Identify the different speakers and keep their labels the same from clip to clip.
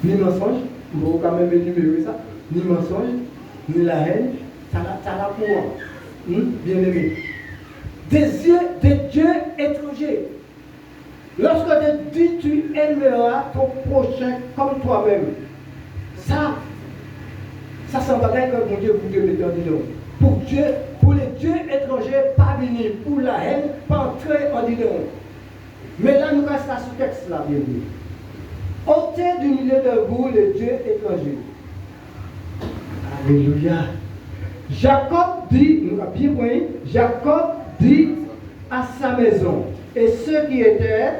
Speaker 1: ni mensonge, il faut quand même énumérer ça, ni mensonge, ni la haine, ça l'a pour bien aimé. Des dieux étrangers. Lorsque tu dis tu aimeras ton prochain comme toi-même, ça s'en va que mon Dieu vous devez dire pour les dieux étrangers, pas venir, pour la haine, pas entrer en disant. Mais là, nous restons à ce texte-là, bien vu. Ôtez du milieu de vous les dieux étrangers. Alléluia. Jacob dit, nous avons bien compris, Jacob dit à sa maison et ceux qui étaient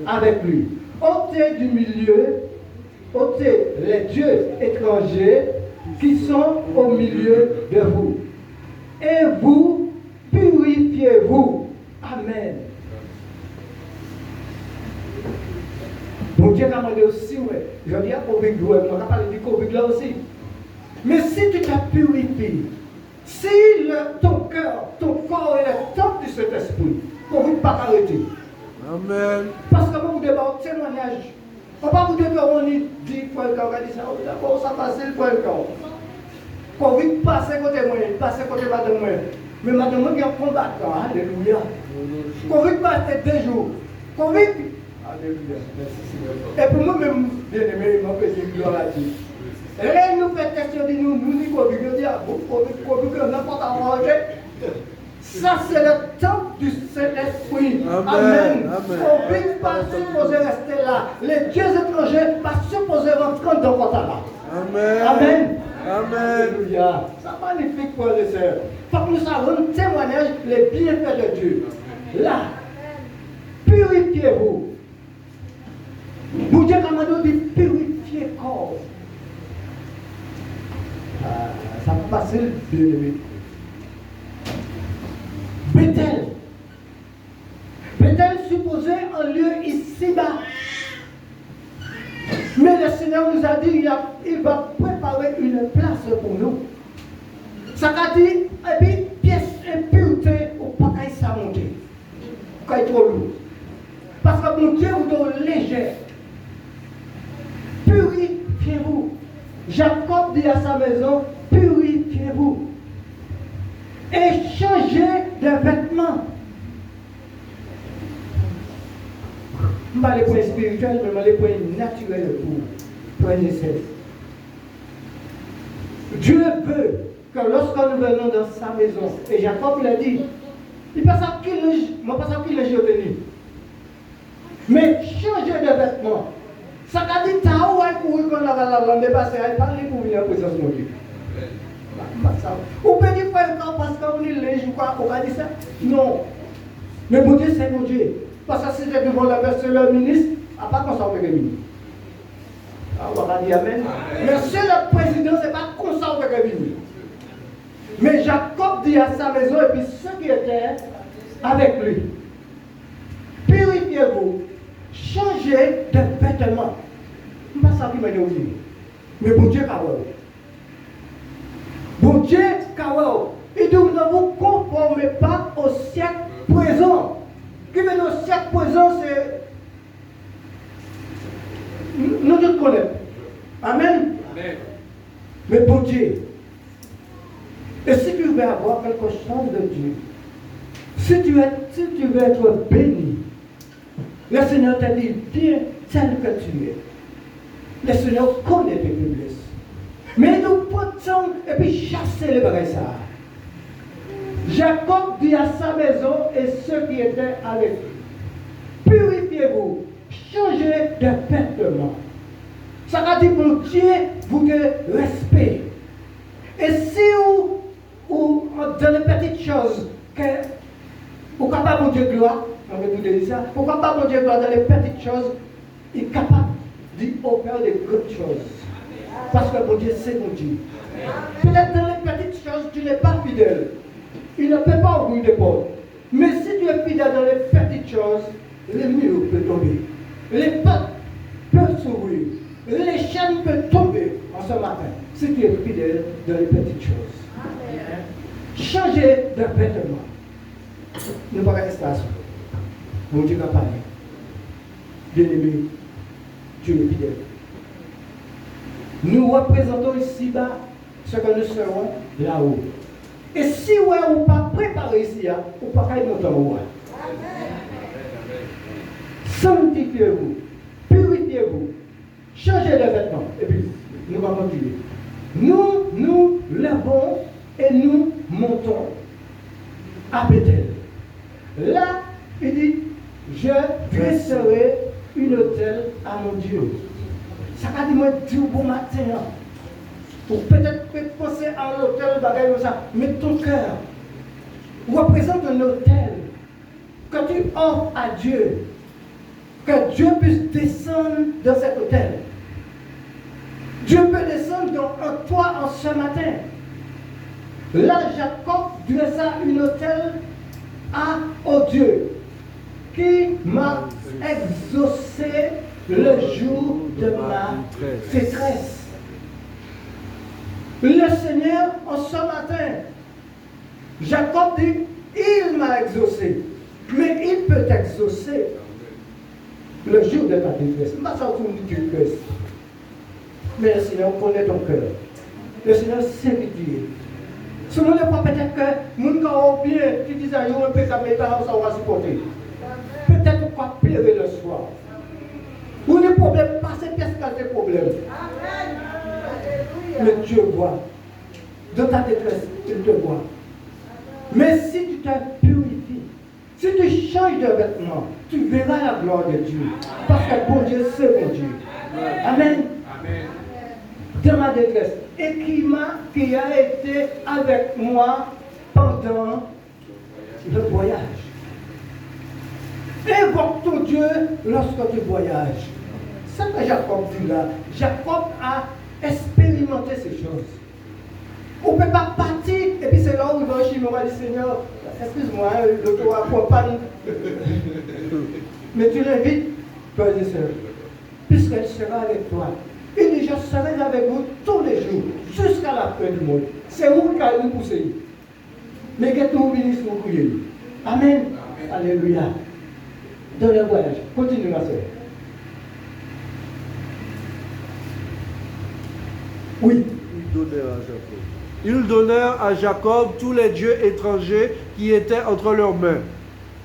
Speaker 1: avec lui, ôtez du milieu, ôtez les dieux étrangers qui sont au milieu de vous. Et vous, purifiez-vous. Amen. Mon Dieu a demandé aussi, ouais. Je dis à Covid, on a parlé du Covid là aussi. Mais si tu t'as purifié, si ton cœur, ton corps est le temple du Saint-Esprit, Covid ne va pas arrêter.
Speaker 2: Amen.
Speaker 1: Parce que vous devez avoir un témoignage. On ne va pas vous dire qu'on dit pour le corps, on dit ça, d'accord, ça passe pour le corps. Covid passe côté moi, passe côté madame moi. Mais madame moi qui est un combattant, alléluia. Covid passe 2 jours. Covid, alléluia. Merci Seigneur. Et pour moi-même, bien aimé, mon petit gloire à Dieu. Et nous fait question de nous dit Covid, nous dit, ah bon, Covid, n'importe à manger. Ça, c'est le temple du Saint-Esprit. Amen. Covid n'est pas supposé rester là. Les dieux étrangers ne sont pas supposés rentrer dans votre là.
Speaker 2: Amen.
Speaker 1: Amen.
Speaker 2: Amen.
Speaker 1: Alléluia. C'est magnifique, frères et sœurs. Il faut que nous sachions témoignage les bienfaits de Dieu. Là, purifiez-vous. Vous Dieu commande de purifier le corps. Ça peut passer bien aimé. Bethel supposé un lieu ici-bas. Mais le Seigneur nous a dit il va préparer une place pour nous. Ça a dit, et puis, pièce impureté, au pas qu'à ça monter. Quand il est trop lourd. Parce que mon Dieu vous donne léger. Purifiez-vous. Jacob dit à sa maison, purifiez-vous. Et changez de vêtements. Je ne vais pas les points spirituels, mais je vais les points naturels pour essayer. Dieu veut que lorsque nous venons dans sa maison, et Jacob il a dit, il ne passe pas qu'il est venu. Mais changer de vêtements. Ça a dit, tu as couru quand la dépassé, elle parle pour venir en présence de Dieu. Ou peut dire parce qu'on est léger ou quoi, on va dire ça? Non. Mais mon Dieu, c'est mon Dieu. Parce que si c'était devant la personne, le ministre, à pas qu'on s'en fait ministre. On va dire Amen. Mais si le président, ce n'est pas qu'on s'en fait ministre. Mais Jacob dit à sa maison, et puis ceux qui étaient avec lui, purifiez-vous, changez de vêtements. Je ne sais pas ça qui m'a dit. Mais mon Dieu, bon Dieu, il dit, ne vous conformez pas au siècle présent. Qui veut dire au siècle présent, c'est. Nous tous connaissons. Amen. Amen. Mais bon Dieu, et si tu veux avoir quelque chose de Dieu, si tu veux être béni, le Seigneur t'a dit, viens tel que tu es. Le Seigneur connaît tes faiblesses. Mais nous prenons et puis chasser les bras. Jacob dit à sa maison et ceux qui étaient avec lui, purifiez-vous, changez de vêtements. Ça a dit pour Dieu, vous de respect. Et si ou dans les petites choses, que vous êtes capable de Dieu gloire, on va vous dire ça, vous êtes capable de Dieu gloire dans les petites choses, il est capable d'opérer des grandes choses. Parce que mon Dieu, c'est mon Dieu. Peut-être dans les petites choses, tu n'es pas fidèle. Il ne peut pas ouvrir des portes. Mais si tu es fidèle dans les petites choses, les murs peuvent tomber. Les portes peuvent s'ouvrir. Les chaînes peuvent tomber en ce matin. Si tu es fidèle dans les petites choses. Amen. Changer de vêtements. Ne pas rester à ça. Mon Dieu va parler. Bien-aimé, Dieu est fidèle. Nous représentons ici-bas ce que nous serons là-haut. Et si vous n'êtes pas préparé ici, vous ne pouvez pas monter en haut. Sanctifiez-vous, purifiez-vous, changez les vêtements. Et puis, nous allons continuer. Nous levons et nous montons à Bethel. Là, il dit, je dresserai une autel à mon Dieu. Ça va dire, Dieu, bon matin. Ou peut-être penser à l'autel, bagaille comme ça, mais ton cœur représente un autel que tu offres à Dieu. Que Dieu puisse descendre dans cet autel. Dieu peut descendre en toi en ce matin. Là, Jacob dressa une autel au Dieu qui m'a exaucé le jour de ma détresse. Le Seigneur, en ce matin, Jacob dit, il m'a exaucé, mais il peut t'exaucer le jour de ta détresse. Mais le Seigneur connaît ton cœur. Le Seigneur sait qui tu es. Ce n'est pas peut-être que mon corps bien, tu dis à un peu ça va supporter. Peut-être pas pleurer le soir. Ou les problèmes passent, qu'est-ce qu'il y a des problèmes? Mais Dieu voit. Dans ta détresse, il te voit. Mais si tu te purifies, si tu changes de vêtements, tu verras la gloire de Dieu. Parce que bon Dieu, c'est bon Dieu. Amen. Dans ma détresse. Et qui a été avec moi pendant le voyage. Invoque ton Dieu lorsque tu voyages. C'est ce que Jacob dit là. Jacob a expérimenté ces choses. On ne peut pas partir et puis c'est là où il va chez moi, il dit Seigneur, excuse-moi, le toit accompagne. Mais tu l'invites, frères et sœurs, puisqu'elle sera avec toi. Il dit, je serai avec vous tous les jours, jusqu'à la fin du monde. C'est où qu'il nous pousse. Mais que tout bénisse vous couiller. Amen. Alléluia. Dans le voyage, continue ma soeur. Oui.
Speaker 2: Ils donnèrent à Jacob tous les dieux étrangers qui étaient entre leurs mains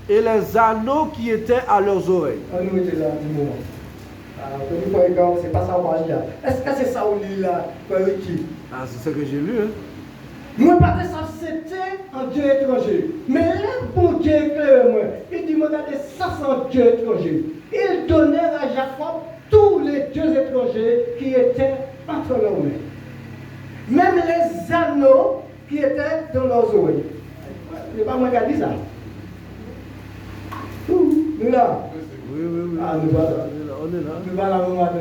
Speaker 2: et les anneaux qui étaient à leurs oreilles.
Speaker 1: On nous était là un petit moment. C'est pas ça qu'on va dire. Est-ce que c'est ça qu'on lit là?
Speaker 2: Ah, c'est ce que j'ai lu. Hein?
Speaker 1: Moi, pas que ça, c'était un Dieu étranger. Mais là, bon Dieu éclaire moi. Il dit, regardez, ça c'est un Dieu étranger. Il donnait à Jacob tous les dieux étrangers qui étaient entre leurs mains. Même les anneaux qui étaient dans leurs oreilles. Ce n'est pas moi qui ai dit ça. Nous là.
Speaker 2: Oui.
Speaker 1: Ah, nous voilà.
Speaker 2: On est là.
Speaker 1: Nous voilà au matin.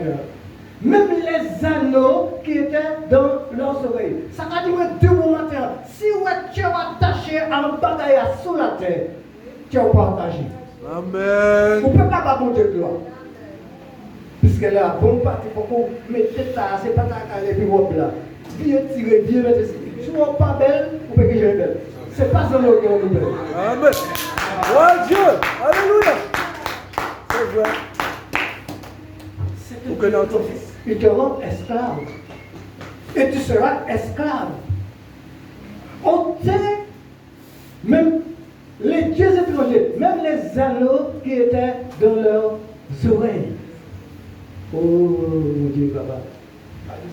Speaker 1: Même les anneaux qui étaient dans leurs oreilles. Ça va dire Dieu au matin. Si tu es attaché à un bagaille sous la terre, tu es partagé.
Speaker 2: Amen.
Speaker 1: On ne peut pas monter de gloire. Puisque là, bon parti, il faut qu'on mette ça, c'est pas ta calée, puis hop là. Bien tiré, bien mettre ici. Si on n'est pas belle, on peut que j'ai belle. C'est pas ça le qu'on est belle.
Speaker 2: Amen. Oh Dieu. Alléluia. C'est vrai.
Speaker 1: Pour que notre fils, il te rend esclave. Et tu seras esclave. Ôtez même les dieux étrangers, même les anneaux qui étaient dans leurs oreilles. Oh mon Dieu, papa.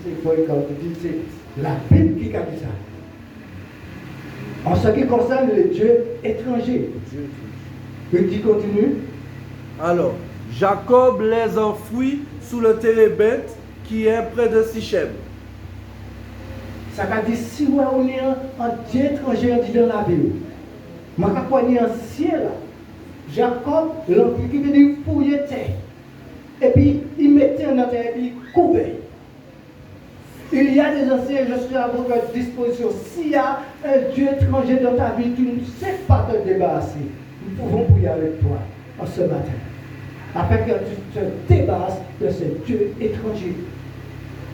Speaker 1: C'est la Bible qui a dit ça. En ce qui concerne les dieux étrangers. Il dit continue.
Speaker 2: Alors, Jacob les enfouit sous le térébinthe qui est près de Sichem.
Speaker 1: Ça veut dire si on est un Dieu étranger, on dit dans la Bible. Je suis un ciel. Jacob, l'enfant qui veut dire fouiller terre. Et puis, il mettait un terre et puis il couvait. Il y a des anciens, je suis à votre disposition. S'il y a un Dieu étranger dans ta vie, tu ne sais pas te débarrasser. Nous pouvons prier avec toi en ce matin. Afin que tu te débarrasses de ce Dieu étranger.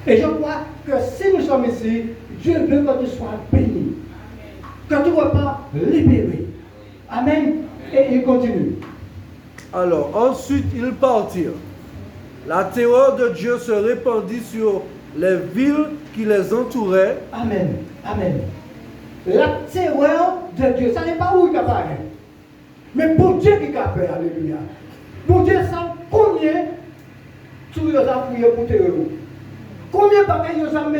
Speaker 1: Et je crois que si nous sommes ici, Dieu veut que tu sois béni. Que tu ne sois pas libéré. Amen. Et il continue.
Speaker 2: Alors, ensuite, ils partirent. La terreur de Dieu se répandit sur les villes qui les entouraient.
Speaker 1: Amen. Amen. La terreur de Dieu, ça n'est pas où il apparaît. Mais pour Dieu qui a fait, alléluia. Pour Dieu, ça combien tout les a fouillé pour terre. Combien de bagailles ils ont mis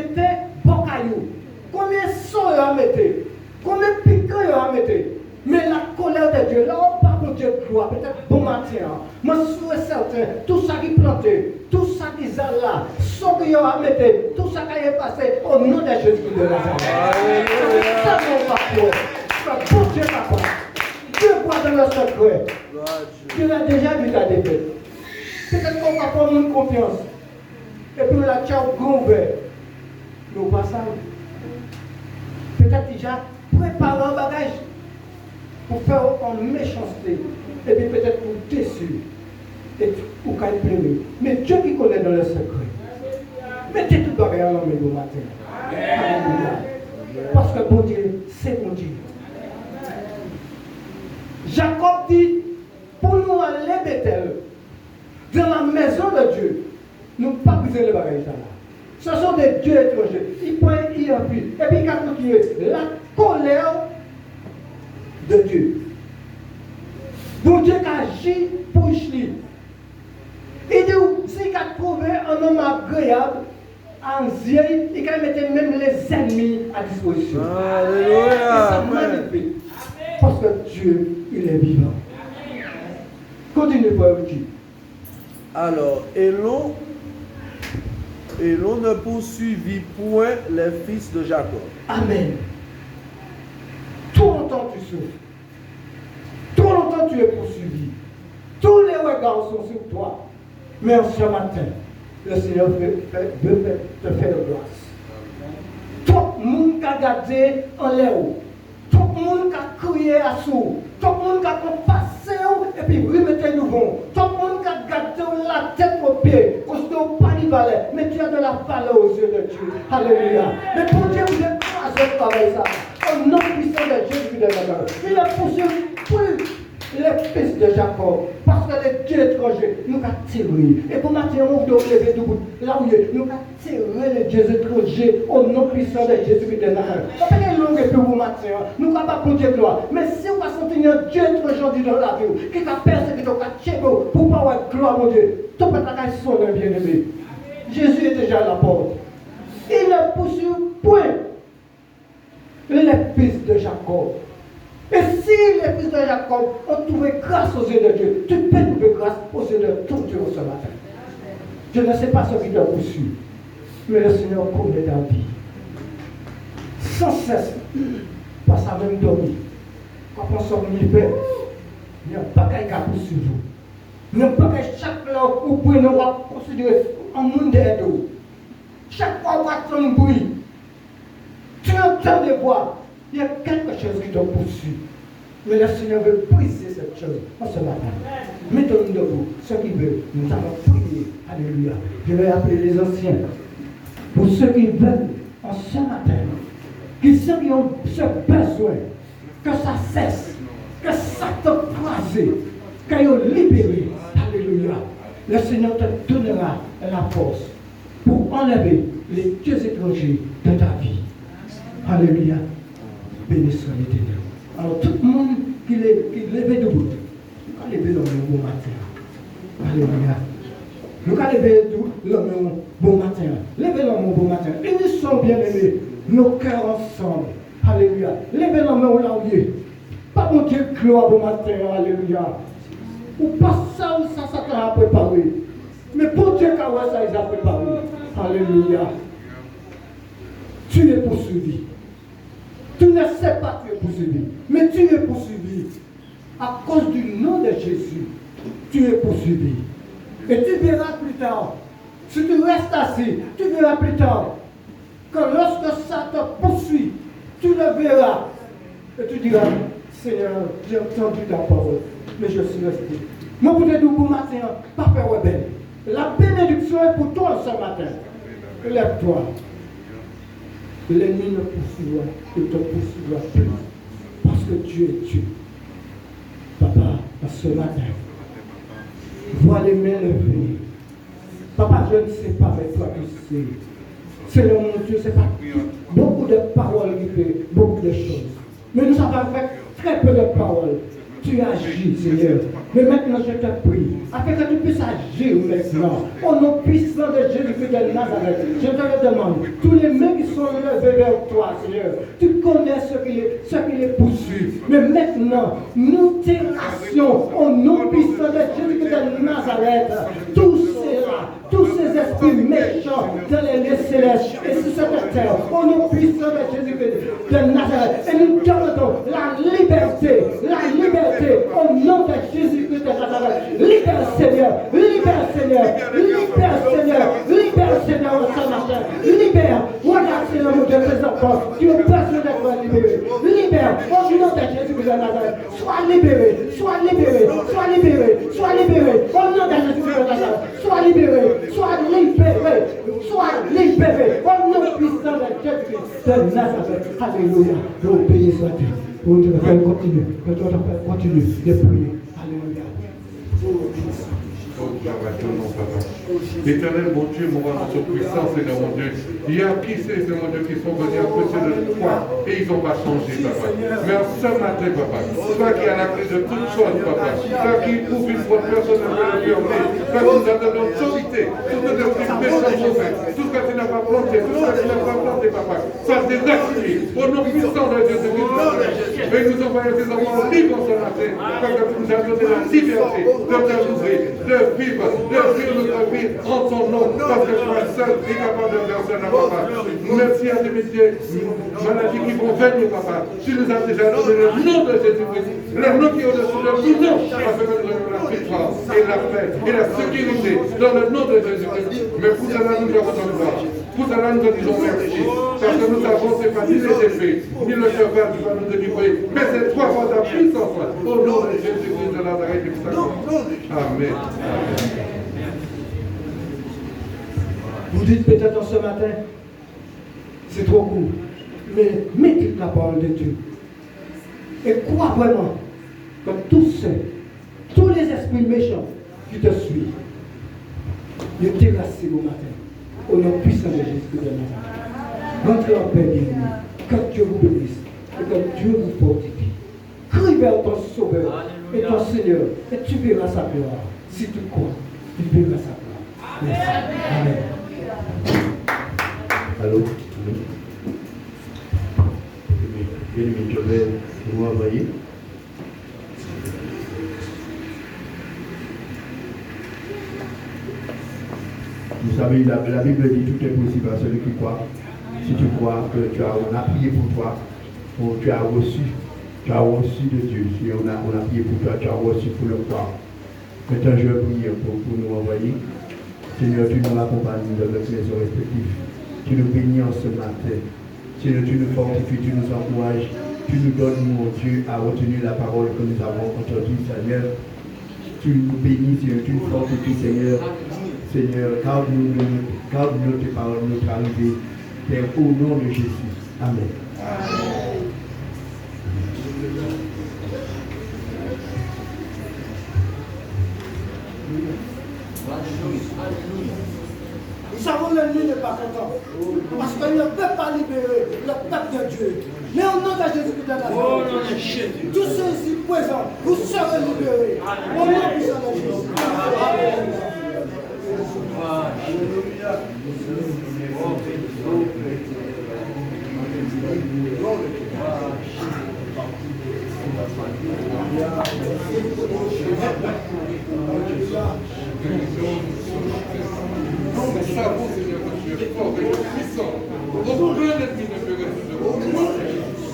Speaker 1: bon caillou. Combien de sang ils ont mis. Combien de piquants ils ont mis. Mais la colère de Dieu, là on parle pour Dieu de gloire, peut-être bon matin. Moi je suis certain, tout ça qui est planté, tout ça qui est là, ce qu'ils ont mis, tout ça qui est passé au nom de Jésus de Nazareth. C'est ça qu'on va faire. Pour Dieu papa. Dieu voit dans le secret. Dieu a déjà vu ta défaite. Peut-être qu'on va prendre une confiance. Et puis la tchao grand ouvert. Nous passons. Peut-être déjà préparer un bagage pour faire en méchanceté. Et puis peut-être pour déçu. Et pour qu'il pleurer. Mais Dieu qui connaît dans le secret. Mettez tout bagage en main au matin. Alléluia. Parce que bon Dieu, c'est bon Dieu. Jacob dit, pour nous aller Bethel, dans la maison de Dieu, nous ne pouvons pas briser le bagage là. Ce sont des dieux étrangers. Ils prennent, ils appuient. Et puis il a continué. La colère de Dieu. Bon Dieu qui agit pour lui. Il dit, s'il a trouvé un homme agréable, en vieille, il a mis même les ennemis à disposition.
Speaker 2: Alléluia.
Speaker 1: C'est magnifique. Parce que Dieu, il est vivant. Continuez, frère Dieu.
Speaker 2: Alors, Élon ne poursuivit point les fils de Jacob.
Speaker 1: Amen. Tout longtemps tu souffres. Tout longtemps tu es poursuivi. Tous les regards sont sur toi. Mais ce matin, le Seigneur veut te faire grâce. Tout le monde qui a gardé en l'air. Tout le monde qui a crié à sourd. Tout le monde qui a passé et puis remettez nouveau. Tout le monde qui a gardé la tête au pied. Parce que vous pas de valeur. Mais tu as de la valeur aux yeux de Dieu. Alléluia. Mais pour Dieu, vous êtes croisés par ça. Au nom puissant de Jésus de Nazareth. Il a poursuivi plus les fils de Jacob. Parce que les dieux étrangers nous ont tiré. Et pour matin, on doit lever debout. Là où nous avons tiré les dieux étrangers au nom puissant de Jésus de Nazareth. Ça fait une longue et pour matin. Nous ne sommes pas pour Dieu gloire. Mais si on va sentir un Dieu étranger dans la vie, qui a persécuté, qui a tué pour pas avoir gloire, mon Dieu, tout peut être son bien-aimé. Jésus est déjà à la porte. Il ne poursuit point les fils de Jacob. Et si les fils de Jacob ont trouvé grâce aux yeux de Dieu, tu peux trouver grâce aux yeux de tout Dieu ce matin. Je ne sais pas ce qui t'a poursuivi, mais le Seigneur connaît ta vie. Sans cesse, pas ça même dormir. Quand on sort de l'hiver, il n'y a pas qu'à poursuivre vous. Il n'y a pas qu'à chaque fois où vous pouvez nous considérer un monde d'aide. Chaque fois où vous entendez un bruit, tu entends des voix. Il y a quelque chose qui te poursuit. Mais le Seigneur veut briser cette chose en ce matin. Mettons-nous debout. Ceux qui veulent, nous allons prier. Alléluia. Je vais appeler les anciens. Pour ceux qui veulent, en ce matin, qui ont ce besoin, que ça cesse, que ça te croise, qu'ils ont libéré. Alléluia. Le Seigneur te donnera la force pour enlever les dieux étrangers de ta vie. Alléluia. Béni soit l'Éternel. Alors tout le monde qui lève debout, nous allons lever l'homme bon matin. Alléluia. Nous allons lever l'homme bon matin. Levez l'homme bon matin. Unissons bien aimés nos cœurs ensemble. Alléluia. Levez l'homme au laurier. Pas mon Dieu, gloire bon matin. Alléluia. Ou pas ça ou ça t'a préparé. Mais pour Dieu, quand ça, il a préparé. Alléluia. Tu es poursuivi. Tu ne sais pas que tu es poursuivi, mais tu es poursuivi. À cause du nom de Jésus, tu es poursuivi. Et tu verras plus tard, si tu restes assis, tu verras plus tard que lorsque ça te poursuit, tu le verras. Et tu diras, Seigneur, j'ai entendu ta parole, mais je suis resté. Moi, pour te dire bon matin, Papa Rebelle, la bénédiction est pour toi ce matin. Lève-toi. L'ennemi ne te poursuivra plus. Parce que tu es Dieu. Papa, ce matin, vois les mains levées. Papa, je ne sais pas, mais toi tu sais. Seigneur mon Dieu, c'est pas beaucoup de paroles qui fait beaucoup de choses. Mais nous avons fait très peu de paroles. Tu agis, Seigneur. Mais maintenant, je te prie, afin que tu puisses agir maintenant, au nom puissant de Jésus-Christ de Nazareth, je te le demande, tous les mains qui sont levées vers toi, Seigneur, tu connais ce qui les poursuit. Mais maintenant, nous terrassions au nom puissant de Jésus-Christ de Nazareth, tous ces esprits méchants dans les lieux célestes et sur cette terre, au nom puissant de Jésus-Christ de Nazareth. Et nous demandons la liberté, au nom de Jésus-Christ de Nazareth. Libère Seigneur, libère Seigneur, libère Seigneur, libère Seigneur ce matin. Libère, regarde Seigneur mon Dieu, tes enfants qui ont besoin d'être libérés. Libère, au nom de Jésus-Christ de Nazareth. Sois libéré, sois libéré, sois libéré, sois libéré, au nom de Jésus-Christ de Nazareth. Sois libéré, sois libéré, sois libéré, au nom puissant de Jésus-Christ de Nazareth. Alléluia, l'obéis soit Dieu. Pour Dieu, continue, que toi continue de prier. Alléluia.
Speaker 3: Éternel, mon Dieu, mon roi, notre puissance, Seigneur, mon Dieu. Il y a qui c'est, Seigneur, mon Dieu, qui sont venus à côté de toi et ils n'ont pas changé, papa. Mais en ce matin, papa, toi qui as la clé de toutes choses, papa, toi qui ouvre une bonne personne à la vérité, toi qui nous as donné l'autorité, tout ce que tu méchant mauvais, tout ce que tu n'as pas planté, tout ce que tu n'as pas planté, papa, ça déraciné au nom puissant de Jésus-Christ. Mais nous envoyons des enfants libres ce matin, parce que tu nous as donné la liberté de t'amuser, de vivre notre vie en ton nom, parce que toi seul es capable de faire cela, papa. Merci à des maladies qui vont venir, papa. Tu nous as déjà donné le nom de Jésus-Christ, le nom qui est au-dessus de tout nom, afin que nous ayons la victoire et la paix et la sécurité dans le nom de Jésus-Christ. Mais pour cela, nous avons dans le gloire. Pour cela, nous te disons merci, parce que nous savons que ce n'est pas ni les effets, ni le cheval qui va nous délivrer, mais c'est toi par ta puissance, au nom de Jésus-Christ de Nazareth du Amen.
Speaker 1: Vous dites peut-être ce matin, c'est trop court, mais médite la parole de Dieu. Et crois vraiment que tous les esprits méchants qui te suivent, ils terrassent au matin, au nom puissant de Jésus de Nazareth. Rentrez en paix, bien-aimés. Que Dieu vous bénisse et que Dieu vous fortifie. Crie vers ton Sauveur et ton Seigneur et tu verras sa gloire. Si tu crois, tu verras sa gloire. Merci. Amen.
Speaker 4: Allô? Bien-aimé, je vais vous envoyer. Vous savez, la Bible dit tout est possible à celui qui croit. Si tu crois que on a prié pour toi, tu as reçu de Dieu. Si on a prié pour toi, tu as reçu pour le croire. Maintenant, je vais prier pour nous envoyer. Seigneur, tu nous accompagnes dans notre maison respective. Tu nous bénis en ce matin. Seigneur, tu nous fortifies, tu nous encourages. Tu nous donnes, mon Dieu, à retenir la parole que nous avons entendue, Seigneur. Tu nous bénis, Seigneur, tu nous fortifies, Seigneur. Seigneur, garde-nous tes paroles, notre arrivée, Père, au nom de Jésus. Amen.
Speaker 1: Nous savons que l'ennemi n'est pas content. Parce qu'il ne peut pas libérer le peuple de Dieu. Mais au nom de Jésus-Christ de Nazareth, tous ceux ici présents, vous serez libérés. Au nom de Jésus. Amen.
Speaker 3: Nous savons, Seigneur, que tu es fort et puissant. Aucun ennemi ne peut rester devant nous.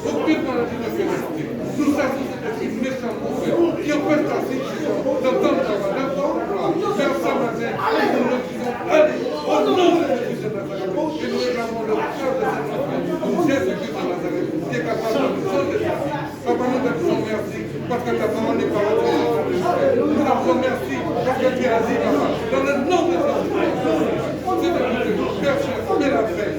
Speaker 3: Aucune maladie ne peut rester. Nous savons que c'est une méchante mauvais qui empêche ta situation d'entendre ta voix, d'entendre ta gloire. Vers ce matin, nous le disons, allez, au nom de Jésus de Nazareth, et nous réclamons le cœur de cette enfant, Jésus-Christ de Nazareth, qui est capable de nous sauver de sa vie. Papa, nous te disons merci, parce que ta parole n'est pas rentrée dans notre esprit. Nous t'en merci, parce que tu as dit, papa, dans le nom de Jésus-Christ. C'est de Dieu, Père cher, fais la paix.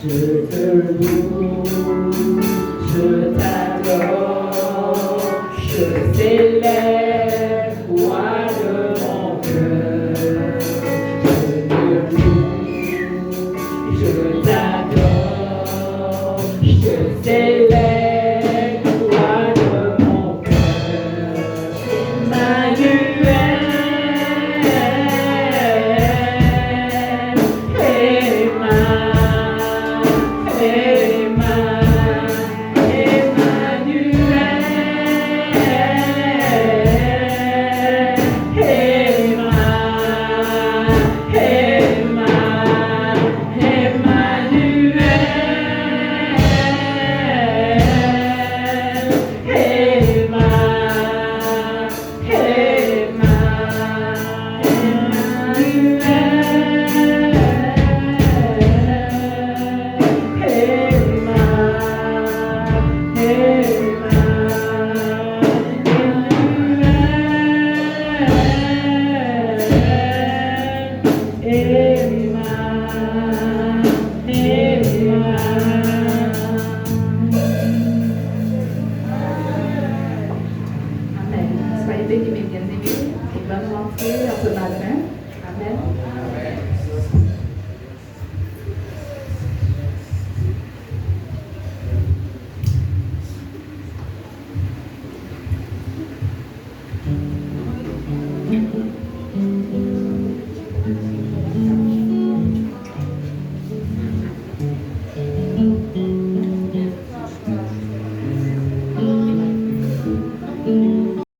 Speaker 1: C'était nous.